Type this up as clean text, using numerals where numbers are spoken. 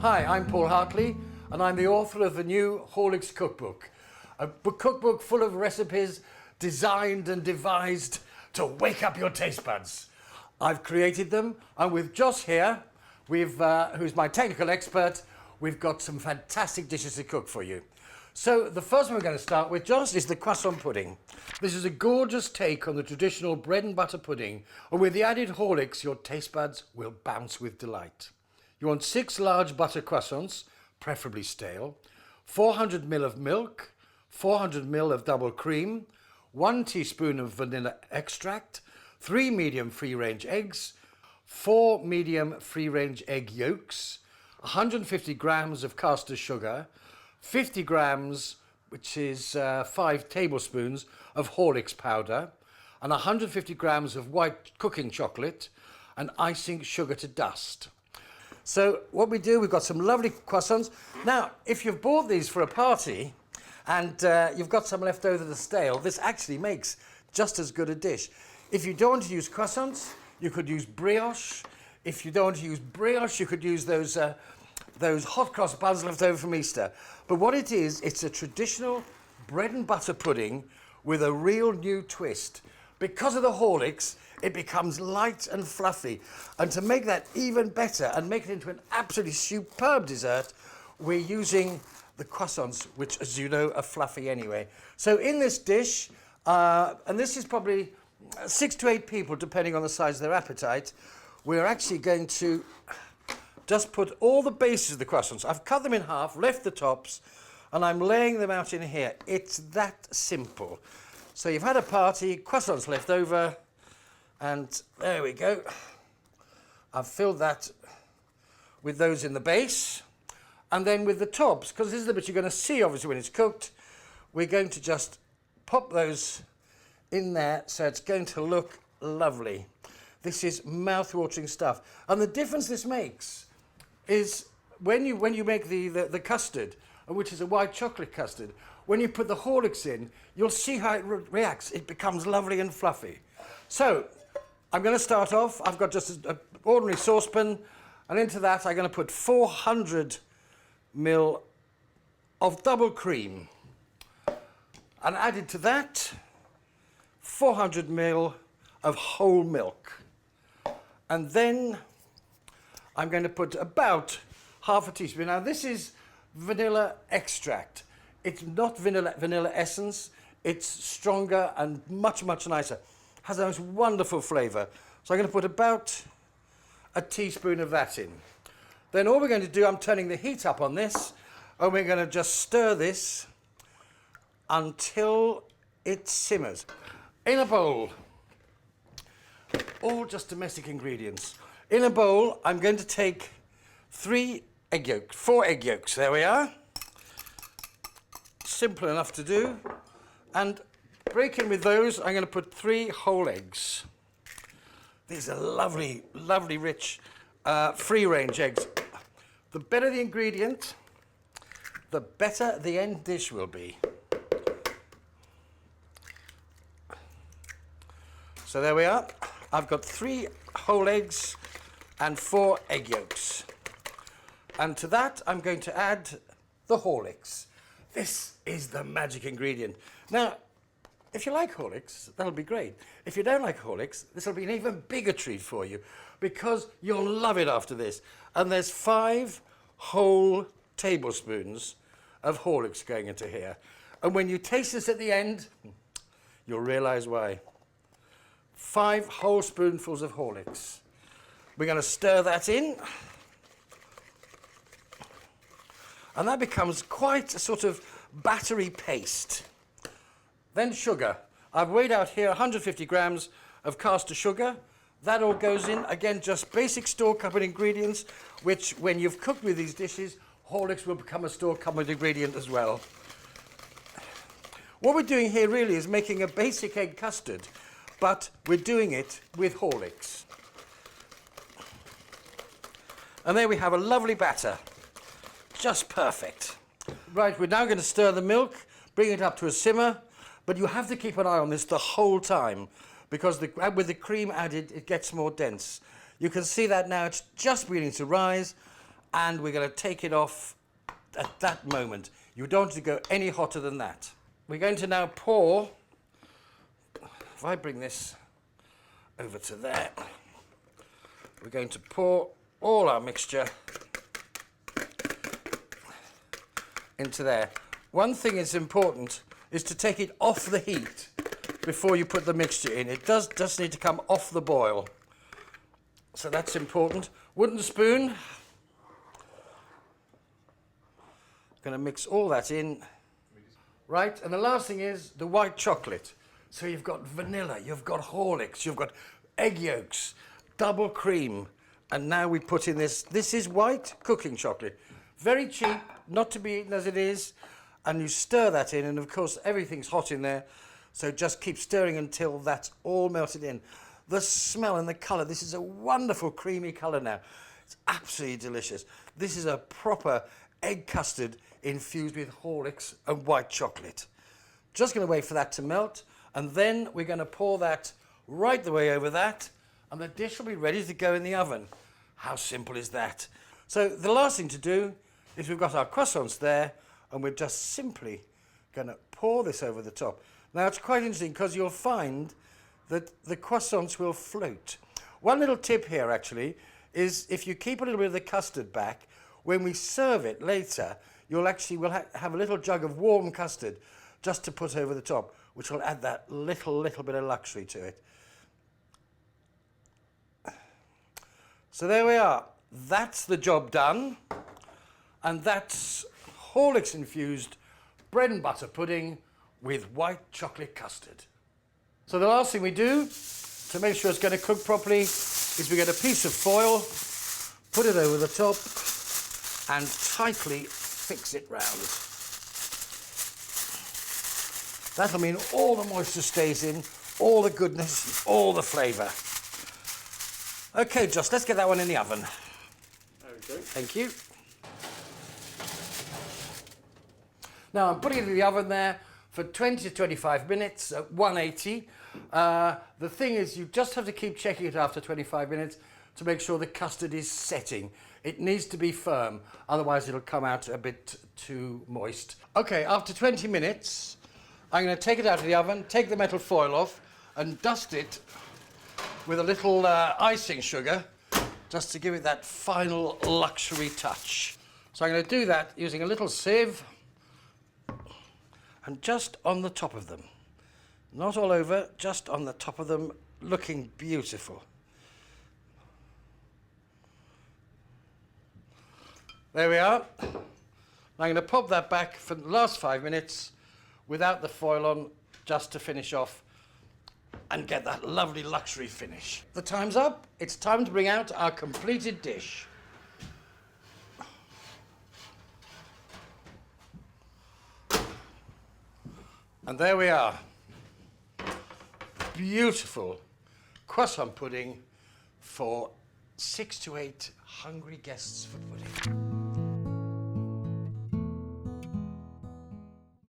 Hi, I'm Paul Hartley, and I'm the author of the new Horlicks cookbook, a cookbook full of recipes designed and devised to wake up your taste buds. I've created them, and with Joss here, who's my technical expert, we've got some fantastic dishes to cook for you. So the first one we're going to start with, Joss, is the croissant pudding. This is a gorgeous take on the traditional bread and butter pudding, and with the added Horlicks, your taste buds will bounce with delight. You want 6 large butter croissants, preferably stale, 400 ml of milk, 400 ml of double cream, 1 teaspoon of vanilla extract, 3 medium free-range eggs, 4 medium free-range egg yolks, 150 grams of caster sugar, 50 grams, which is 5 tablespoons of Horlicks powder, and 150 grams of white cooking chocolate, and icing sugar to dust. So what we do, we've got some lovely croissants. Now, if you've bought these for a party and you've got some left over that's stale, this actually makes just as good a dish. If you don't want to use croissants, you could use brioche. If you don't want to use brioche, you could use those hot cross buns left over from Easter. But what it is, it's a traditional bread and butter pudding with a real new twist. Because of the Horlicks, it becomes light and fluffy. And to make that even better and make it into an absolutely superb dessert, we're using the croissants, which, as you know, are fluffy anyway. So in this dish, and this is probably 6 to 8 people, depending on the size of their appetite, we're actually going to just put all the bases of the croissants. I've cut them in half, left the tops, and I'm laying them out in here. It's that simple. So you've had a party, croissants left over, and there we go. I've filled that with those in the base, and then with the tops, because this is the bit you're going to see obviously when it's cooked, we're going to just pop those in there so it's going to look lovely. This is mouth-watering stuff. And the difference this makes is when you make the custard, which is a white chocolate custard, when you put the Horlicks in, you'll see how it reacts. It becomes lovely and fluffy. So I'm going to start off. I've got just an ordinary saucepan, and into that I'm going to put 400 ml of double cream, and added to that 400 ml of whole milk. And then I'm going to put about half a teaspoon. Now this is vanilla extract. It's not vanilla essence. It's stronger and much, much nicer. Has a most wonderful flavour. So I'm going to put about a teaspoon of that in. Then all we're going to do, I'm turning the heat up on this, and we're going to just stir this until it simmers. In a bowl, all just domestic ingredients. In a bowl, I'm going to take 4 egg yolks, there we are. Simple enough to do. And breaking with those, I'm going to put 3 whole eggs. These are lovely, lovely, rich, free-range eggs. The better the ingredient, the better the end dish will be. So there we are. I've got 3 whole eggs and 4 egg yolks. And to that, I'm going to add the Horlicks. This is the magic ingredient. Now, if you like Horlicks, that'll be great. If you don't like Horlicks, this will be an even bigger treat for you, because you'll love it after this. And there's 5 whole tablespoons of Horlicks going into here. And when you taste this at the end, you'll realize why. 5 whole spoonfuls of Horlicks. We're going to stir that in. And that becomes quite a sort of battery paste. Then sugar. I've weighed out here 150 grams of caster sugar. That all goes in. Again, just basic store-cupboard ingredients, which when you've cooked with these dishes, Horlicks will become a store-cupboard ingredient as well. What we're doing here really is making a basic egg custard, but we're doing it with Horlicks. And there we have a lovely batter. Just perfect. Right, we're now going to stir the milk, bring it up to a simmer, but you have to keep an eye on this the whole time, because with the cream added, it gets more dense. You can see that now it's just beginning to rise, and we're going to take it off at that moment. You don't want to go any hotter than that. We're going to now pour, if I bring this over to there, we're going to pour all our mixture into there. One thing that's important is to take it off the heat before you put the mixture in. It does just need to come off the boil. So that's important. Wooden spoon. Going to mix all that in. Right, and the last thing is the white chocolate. So you've got vanilla, you've got Horlicks, you've got egg yolks, double cream, and now we put in this. This is white cooking chocolate. Very cheap, not to be eaten as it is. And you stir that in, and of course everything's hot in there. So just keep stirring until that's all melted in. The smell and the colour, this is a wonderful creamy colour now. It's absolutely delicious. This is a proper egg custard infused with Horlicks and white chocolate. Just going to wait for that to melt, and then we're going to pour that right the way over that, and the dish will be ready to go in the oven. How simple is that? So the last thing to do is we've got our croissants there, and we're just simply going to pour this over the top. Now it's quite interesting because you'll find that the croissants will float. One little tip here actually is if you keep a little bit of the custard back, when we serve it later, we'll have a little jug of warm custard just to put over the top, which will add that little bit of luxury to it. So there we are. That's the job done. And that's Horlicks infused bread and butter pudding with white chocolate custard. So the last thing we do to make sure it's going to cook properly is we get a piece of foil, put it over the top, and tightly fix it round. That'll mean all the moisture stays in, all the goodness, all the flavour. Okay, Josh, let's get that one in the oven. Okay. Thank you. Now I'm putting it in the oven there for 20 to 25 minutes at 180. The thing is, you just have to keep checking it after 25 minutes to make sure the custard is setting. It needs to be firm, otherwise it'll come out a bit too moist. Okay, after 20 minutes, I'm going to take it out of the oven, take the metal foil off, and dust it with a little icing sugar, just to give it that final luxury touch. So I'm going to do that using a little sieve, and just on the top of them. Not all over, just on the top of them, looking beautiful. There we are. I'm going to pop that back for the last 5 minutes without the foil on, just to finish off and get that lovely luxury finish. The time's up. It's time to bring out our completed dish. And there we are. Beautiful croissant pudding for 6 to 8 hungry guests for pudding.